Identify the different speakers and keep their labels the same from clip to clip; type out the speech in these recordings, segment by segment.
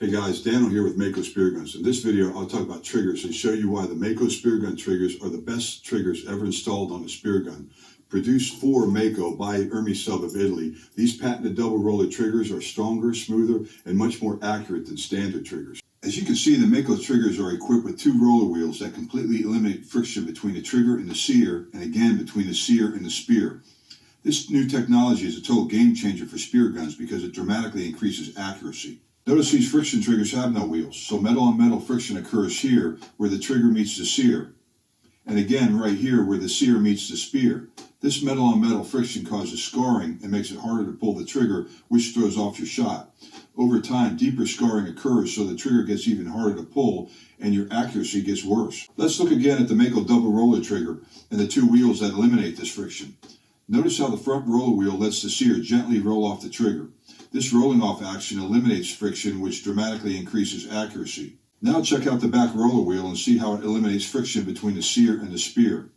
Speaker 1: Hey guys, Dano here with MAKO Spearguns. In this video, I'll talk about triggers and show you why the MAKO Speargun triggers are the best triggers ever installed on a speargun. Produced for MAKO by Ermes Sub of Italy, these patented double roller triggers are stronger, smoother, and much more accurate than standard triggers. As you can see, the MAKO triggers are equipped with two roller wheels that completely eliminate friction between the trigger and the sear, and again between the sear and the spear. This new technology is a total game changer for spear guns because it dramatically increases accuracy. Notice these friction triggers have no wheels, so metal on metal friction occurs here where the trigger meets the sear, and again right here where the sear meets the spear. This metal on metal friction causes scarring and makes it harder to pull the trigger, which throws off your shot. Over time, deeper scarring occurs, so the trigger gets even harder to pull and your accuracy gets worse. Let's look again at the MAKO Double Roller trigger and the two wheels that eliminate this friction. Notice how the front roller wheel lets the sear gently roll off the trigger. This rolling off action eliminates friction, which dramatically increases accuracy. Now check out the back roller wheel and see how it eliminates friction between the sear and the spear.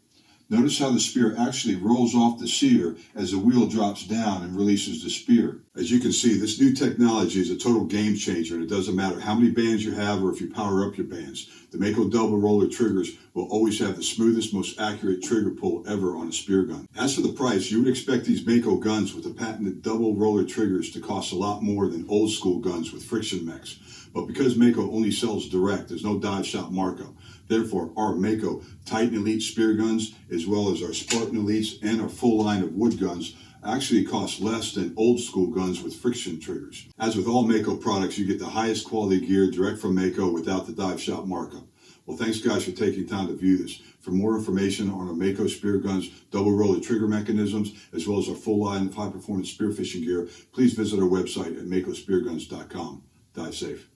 Speaker 1: Notice how the spear actually rolls off the sear as the wheel drops down and releases the spear. As you can see, this new technology is a total game changer, and it doesn't matter how many bands you have or if you power up your bands. The MAKO Double Roller triggers will always have the smoothest, most accurate trigger pull ever on a spear gun. As for the price, you would expect these MAKO guns with the patented double roller triggers to cost a lot more than old school guns with friction mechs. But because MAKO only sells direct, there's no dive shop markup. Therefore, our MAKO Titan Elite spear guns, as well as our Spartan Elites and our full line of wood guns, actually cost less than old school guns with friction triggers. As with all MAKO products, you get the highest quality gear direct from MAKO without the dive shop markup. Well, thanks guys for taking time to view this. For more information on our MAKO Spearguns double roller trigger mechanisms, as well as our full line of high performance spearfishing gear, please visit our website at makospearguns.com. Dive safe.